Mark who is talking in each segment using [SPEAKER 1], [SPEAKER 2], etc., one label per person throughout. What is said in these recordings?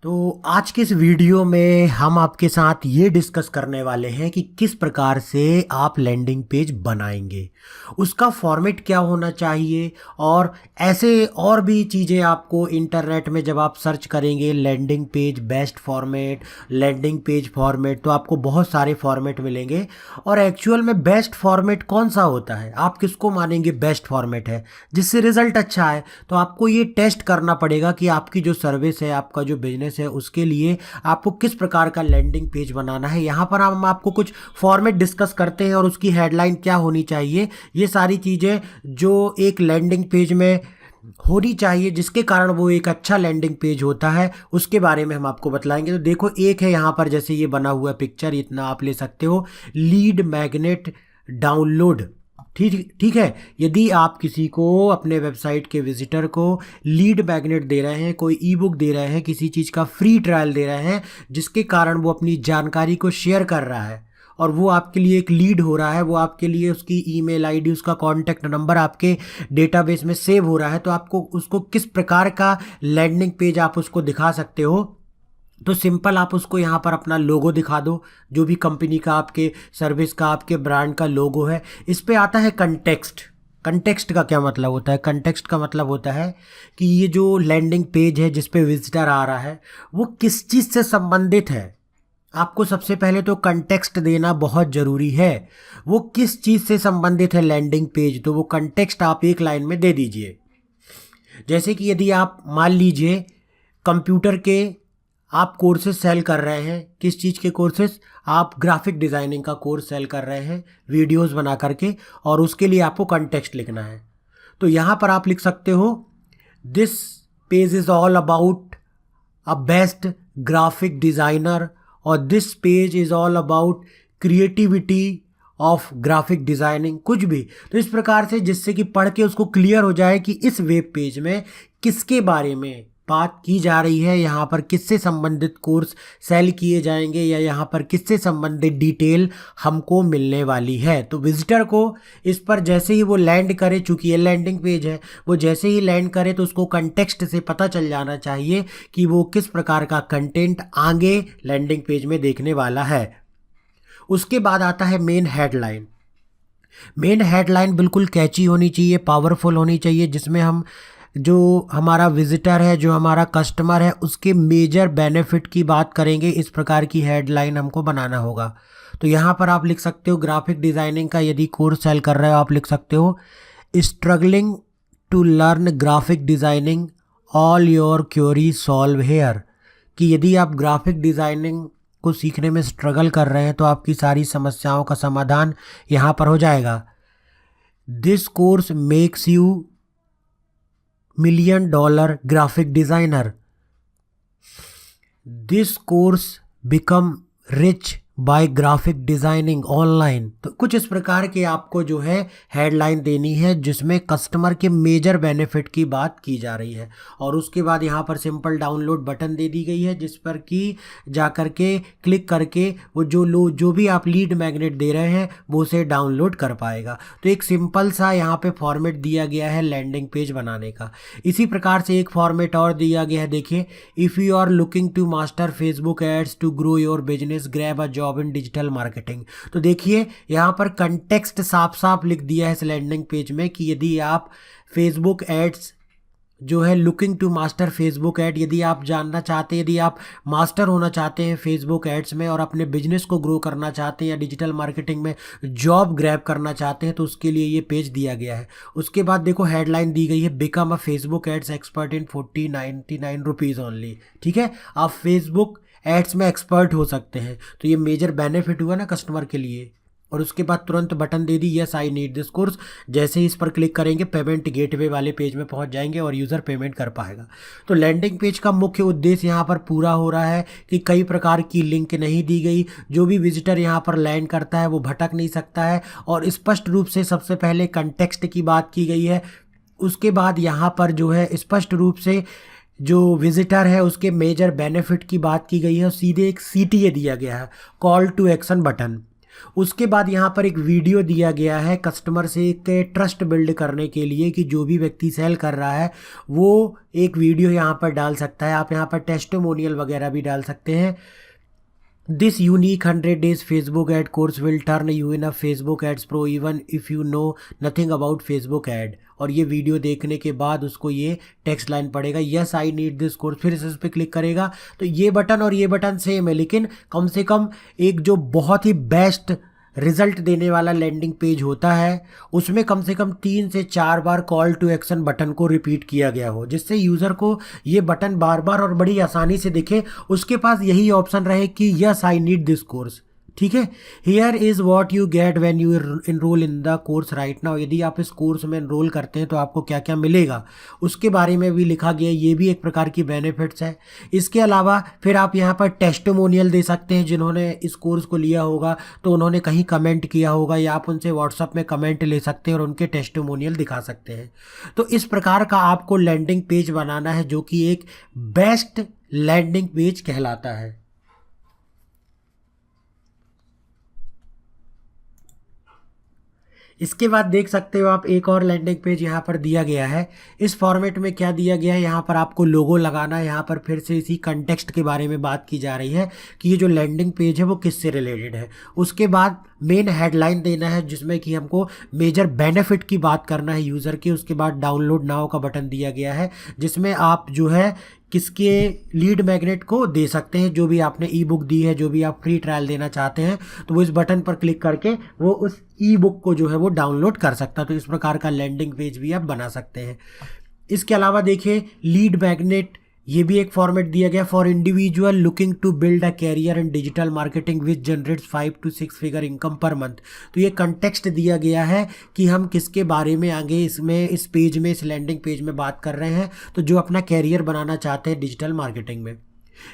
[SPEAKER 1] तो आज के इस वीडियो में हम आपके साथ ये डिस्कस करने वाले हैं कि किस प्रकार से आप लैंडिंग पेज बनाएंगे, उसका फॉर्मेट क्या होना चाहिए। और ऐसे और भी चीज़ें आपको इंटरनेट में जब आप सर्च करेंगे landing page best format, landing page format, तो आपको बहुत सारे फॉर्मेट मिलेंगे। और एक्चुअल में बेस्ट फॉर्मेट कौन सा होता है, आप किसको मानेंगे बेस्ट फॉर्मेट है जिससे रिजल्ट अच्छा है। तो आपको ये टेस्ट करना पड़ेगा कि आपकी जो सर्विस है, आपका जो बिजनेस है, उसके लिए आपको किस प्रकार का लैंडिंग पेज बनाना है। यहाँ पर हम आपको कुछ फॉर्मेट डिस्कस करते हैं और उसकी हेडलाइन क्या होनी चाहिए, ये सारी चीज़ें जो एक लैंडिंग पेज में होनी चाहिए जिसके कारण वो एक अच्छा लैंडिंग पेज होता है, उसके बारे में हम आपको बतलाएंगे। तो देखो, एक है यहाँ पर जैसे ये बना हुआ पिक्चर, इतना आप ले सकते हो, लीड मैग्नेट डाउनलोड। ठीक ठीक है। यदि आप किसी को अपने वेबसाइट के विजिटर को लीड मैग्नेट दे रहे हैं, कोई ई बुक दे रहे हैं, किसी चीज़ का फ्री ट्रायल दे रहे हैं जिसके कारण वो अपनी जानकारी को शेयर कर रहा है और वो आपके लिए एक लीड हो रहा है, वो आपके लिए उसकी ईमेल आईडी, उसका कॉन्टैक्ट नंबर आपके डेटाबेस में सेव हो रहा है, तो आपको उसको किस प्रकार का लैंडिंग पेज आप उसको दिखा सकते हो। तो सिंपल आप उसको यहाँ पर अपना लोगो दिखा दो, जो भी कंपनी का, आपके सर्विस का, आपके ब्रांड का लोगो है। इस पे आता है कंटेक्स्ट। कंटेक्स्ट का क्या मतलब होता है? कंटेक्स्ट का मतलब होता है कि ये जो लैंडिंग पेज है जिस पे विजिटर आ रहा है वो किस चीज़ से संबंधित है। आपको सबसे पहले तो कंटेक्स्ट देना बहुत ज़रूरी है। वो किस चीज़ से संबंधित है लैंडिंग पेज, तो वो कंटेक्स्ट आप एक लाइन में दे दीजिए। जैसे कि यदि आप मान लीजिए कंप्यूटर के आप कोर्सेज सेल कर रहे हैं, किस चीज़ के कोर्सेज, आप ग्राफिक डिज़ाइनिंग का कोर्स सेल कर रहे हैं वीडियोस बना करके, और उसके लिए आपको कंटेक्स्ट लिखना है। तो यहाँ पर आप लिख सकते हो, this page is all about a best graphic designer, और this page is all about creativity of graphic designing, कुछ भी। तो इस प्रकार से जिससे कि पढ़ के उसको क्लियर हो जाए कि इस वेब पेज में किसके बारे में बात की जा रही है, यहाँ पर किससे संबंधित कोर्स सेल किए जाएंगे, या यहाँ पर किससे संबंधित डिटेल हमको मिलने वाली है। तो विजिटर को इस पर जैसे ही वो लैंड करे, चूंकि ये लैंडिंग पेज है, वो जैसे ही लैंड करे तो उसको कंटेक्स्ट से पता चल जाना चाहिए कि वो किस प्रकार का कंटेंट आगे लैंडिंग पेज में देखने वाला है। उसके बाद आता है मेन हेडलाइन। मेन हेडलाइन बिल्कुल कैची होनी चाहिए, पावरफुल होनी चाहिए, जिसमें हम जो हमारा विजिटर है, जो हमारा कस्टमर है, उसके मेजर बेनिफिट की बात करेंगे। इस प्रकार की हेडलाइन हमको बनाना होगा। तो यहाँ पर आप लिख सकते हो, ग्राफिक डिज़ाइनिंग का यदि कोर्स सेल कर रहे हो, आप लिख सकते हो, struggling to learn graphic designing, all your query solve here. कि यदि आप ग्राफिक डिज़ाइनिंग को सीखने में स्ट्रगल कर रहे हैं तो आपकी सारी समस्याओं का समाधान यहाँ पर हो जाएगा। This course makes you $1,000,000 graphic designer. This course become rich by graphic designing online. तो कुछ इस प्रकार के आपको जो है हेडलाइन देनी है जिसमें कस्टमर के मेजर बेनिफिट की बात की जा रही है। और उसके बाद यहाँ पर सिंपल डाउनलोड बटन दे दी गई है जिस पर कि जा कर के क्लिक करके वो जो भी आप लीड मैग्नेट दे रहे हैं वो उसे डाउनलोड कर पाएगा। तो एक सिंपल सा यहाँ पे फॉर्मेट दिया गया है लैंडिंग पेज बनाने का। इसी प्रकार से एक फॉर्मेट और दिया गया है, देखिए, if you are looking to master Facebook ads to grow your business, grab a job in digital marketing. तो देखिए यहाँ पर कंटेक्स्ट साफ साफ लिख दिया है इस लैंडिंग पेज में कि यदि आप फेसबुक एड्स जो है, looking to master Facebook ad, यदि आप जानना चाहते हैं, यदि आप मास्टर होना चाहते हैं फेसबुक एड्स में और अपने बिजनेस को ग्रो करना चाहते हैं या डिजिटल मार्केटिंग में जॉब ग्रैब करना चाहते हैं, तो उसके लिए ये पेज दिया गया है। उसके बाद देखो हेडलाइन दी गई है, become a Facebook ads expert in 99 rupees only. ठीक है, आप फेसबुक एड्स में एक्सपर्ट हो सकते हैं। तो ये मेजर बेनिफिट हुआ ना कस्टमर के लिए। और उसके बाद तुरंत button they the, yes I need this course. जैसे ही इस पर क्लिक करेंगे पेमेंट गेटवे वाले पेज में पहुंच जाएंगे और यूज़र पेमेंट कर पाएगा। तो लैंडिंग पेज का मुख्य उद्देश्य यहाँ पर पूरा हो रहा है कि कई प्रकार की लिंक नहीं दी गई, जो भी विजिटर यहाँ पर लैंड करता है वो भटक नहीं सकता है, और स्पष्ट रूप से सबसे पहले कंटेक्स्ट की बात की गई है। उसके बाद यहाँ पर जो है स्पष्ट रूप से जो विजिटर है उसके मेजर बेनिफिट की बात की गई है, और सीधे एक CTA दिया गया है, कॉल टू एक्शन बटन। उसके बाद यहाँ पर एक वीडियो दिया गया है कस्टमर से एक ट्रस्ट बिल्ड करने के लिए कि जो भी व्यक्ति सेल कर रहा है वो एक वीडियो यहाँ पर डाल सकता है। आप यहाँ पर टेस्टिमोनियल वगैरह भी डाल सकते हैं। This unique 100 days Facebook ad course will turn you in a Facebook ads pro even if you know nothing about Facebook ad. और ये वीडियो देखने के बाद उसको ये टेक्स्ट लाइन पड़ेगा, yes I need this course, फिर इस पर क्लिक करेगा तो ये बटन और ये बटन सेम है, लेकिन कम से कम एक जो बहुत ही बेस्ट रिजल्ट देने वाला लैंडिंग पेज होता है उसमें कम से कम 3 से 4 बार कॉल टू एक्शन बटन को रिपीट किया गया हो, जिससे यूज़र को ये बटन बार बार और बड़ी आसानी से दिखे, उसके पास यही ऑप्शन रहे कि yes I need this course. ठीक है, here is what you get when you enroll in the course right now. यदि आप इस कोर्स में इनरोल करते हैं तो आपको क्या क्या मिलेगा उसके बारे में भी लिखा गया है, ये भी एक प्रकार की बेनिफिट्स है। इसके अलावा फिर आप यहाँ पर टेस्टिमोनियल दे सकते हैं, जिन्होंने इस कोर्स को लिया होगा तो उन्होंने कहीं कमेंट किया होगा या आप उनसे व्हाट्सअप में कमेंट ले सकते हैं और उनके टेस्टिमोनियल दिखा सकते हैं। तो इस प्रकार का आपको लैंडिंग पेज बनाना है जो कि एक बेस्ट लैंडिंग पेज कहलाता है। इसके बाद देख सकते हो आप एक और लैंडिंग पेज यहाँ पर दिया गया है। इस फॉर्मेट में क्या दिया गया है, यहाँ पर आपको लोगो लगाना है। यहाँ पर फिर से इसी कंटेक्स्ट के बारे में बात की जा रही है कि ये जो लैंडिंग पेज है वो किससे रिलेटेड है। उसके बाद मेन हेडलाइन देना है जिसमें कि हमको मेजर बेनिफिट की बात करना है यूज़र की। उसके बाद डाउनलोड नाउ का बटन दिया गया है जिसमें आप जो है किसके लीड मैग्नेट को दे सकते हैं, जो भी आपने ई बुक दी है, जो भी आप फ्री ट्रायल देना चाहते हैं तो वो इस बटन पर क्लिक करके वो उस ई बुक को जो है वो डाउनलोड कर सकता है। तो इस प्रकार का लैंडिंग पेज भी आप बना सकते हैं। इसके अलावा देखिए लीड मैग्नेट, ये भी एक फॉर्मेट दिया गया for individual looking to build a career in digital marketing which generates 5 to 6 figure income per month. तो ये कंटेक्स्ट दिया गया है कि हम किसके बारे में आगे इसमें इस पेज में इस लैंडिंग पेज में बात कर रहे हैं, तो जो अपना कैरियर बनाना चाहते हैं डिजिटल मार्केटिंग में।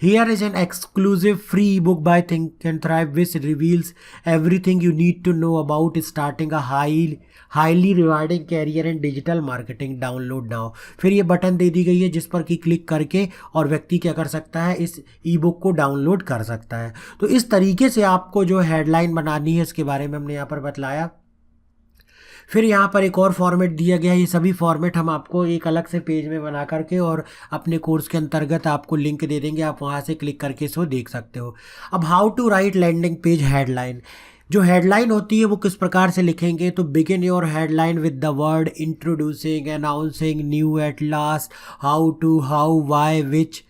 [SPEAKER 1] Here is an exclusive free ebook by Think and Thrive which reveals everything you need to know about starting a highly rewarding career in digital marketing. Download now। फिर ये button दे दी गई है जिस पर कि click करके और व्यक्ति क्या कर सकता है, इस ई बुक को डाउनलोड कर सकता है। तो इस तरीके से आपको जो हेडलाइन बनानी है इसके बारे में हमने यहाँ पर बतलाया। फिर यहाँ पर एक और फॉर्मेट दिया गया है। ये सभी फॉर्मेट हम आपको एक अलग से पेज में बना करके और अपने कोर्स के अंतर्गत आपको लिंक दे देंगे, आप वहाँ से क्लिक करके इसको देख सकते हो। अब how to write landing page headline, जो हेडलाइन होती है वो किस प्रकार से लिखेंगे, तो begin your headline with the word introducing, announcing, new, at last, how to, how, why, which,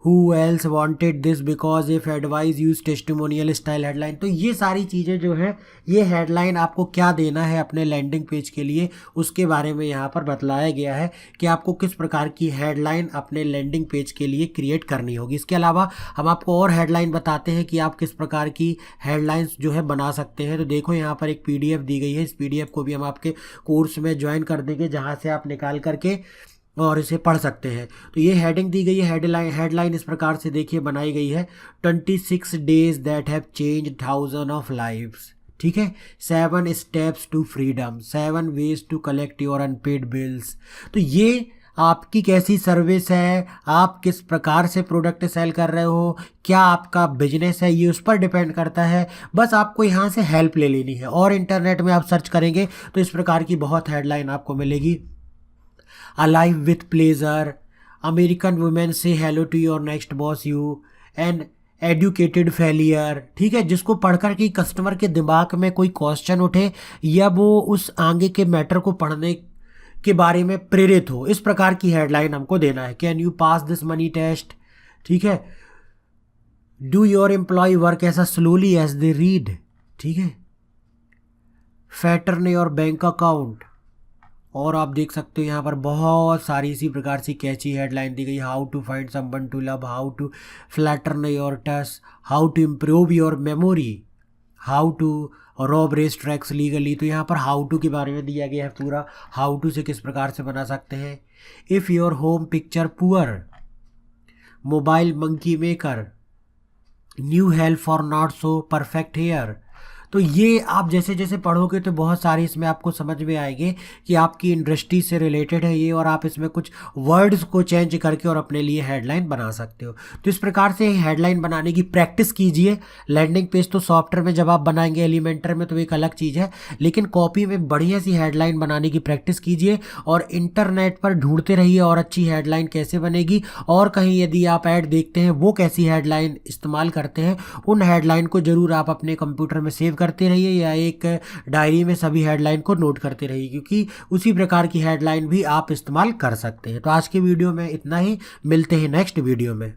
[SPEAKER 1] who else wanted this because if advice use testimonial style headline। तो ये सारी चीज़ें जो है ये हेडलाइन आपको क्या देना है अपने लैंडिंग पेज के लिए उसके बारे में यहाँ पर बतलाया गया है कि आपको किस प्रकार की हेडलाइन अपने लैंडिंग पेज के लिए क्रिएट करनी होगी। इसके अलावा हम आपको और हेडलाइन बताते हैं कि आप किस प्रकार की हेडलाइंस जो है बना सकते हैं। तो देखो यहाँ पर एक PDF दी गई है, इस PDF को भी हम आपके कोर्स में ज्वाइन कर देंगे जहाँ से आप निकाल करके और इसे पढ़ सकते हैं। तो ये हेडिंग दी गई है, हेडलाइन इस प्रकार से देखिए बनाई गई है, 26 days that have change thousand of lives. ठीक है, 7 steps to freedom, 7 ways to collect your unpaid bills. तो ये आपकी कैसी सर्विस है, आप किस प्रकार से प्रोडक्ट सेल कर रहे हो, क्या आपका बिजनेस है, ये उस पर डिपेंड करता है। बस आपको यहाँ से हेल्प ले लेनी है और इंटरनेट में आप सर्च करेंगे तो इस प्रकार की बहुत हेडलाइन आपको मिलेगी। Alive with pleasure, American women say hello to your next boss, you, and educated failure. ठीक है, जिसको पढ़कर कि कस्टमर के दिमाग में कोई क्वेश्चन उठे या वो उस आगे के मैटर को पढ़ने के बारे में प्रेरित हो, इस प्रकार की हेडलाइन हमको देना है। Can you pass this money test. ठीक है, do your employ work as slowly as they read. ठीक है, फैटर्न योर बैंक अकाउंट। और आप देख सकते हो यहाँ पर बहुत सारी इसी प्रकार से कैची हेडलाइन दी गई। How to find someone to love, how to flatten your touch, how to improve your memory, how to rob race tracks legally. तो यहाँ पर हाउ टू के बारे में दिया गया है पूरा, हाउ टू से किस प्रकार से बना सकते हैं। If your home picture poor, mobile monkey maker, new help for not so perfect hair. तो ये आप जैसे जैसे पढ़ोगे तो बहुत सारी इसमें आपको समझ में आएंगे कि आपकी इंडस्ट्री से रिलेटेड है ये, और आप इसमें कुछ वर्ड्स को चेंज करके और अपने लिए हेडलाइन बना सकते हो। तो इस प्रकार से हेडलाइन बनाने की प्रैक्टिस कीजिए। लैंडिंग पेज तो सॉफ्टवेयर में जब आप बनाएंगे एलिमेंटर में तो एक अलग चीज़ है, लेकिन कॉपी में बढ़िया सी हेडलाइन बनाने की प्रैक्टिस कीजिए और इंटरनेट पर ढूंढते रहिए और अच्छी हेडलाइन कैसे बनेगी, और कहीं यदि आप ऐड देखते हैं वो कैसी हेडलाइन इस्तेमाल करते हैं, उन हेडलाइन को ज़रूर आप अपने कंप्यूटर में सेव करते रहिए या एक डायरी में सभी हेडलाइन को नोट करते रहिए, क्योंकि उसी प्रकार की हेडलाइन भी आप इस्तेमाल कर सकते हैं। तो आज के वीडियो में इतना ही, मिलते हैं नेक्स्ट वीडियो में।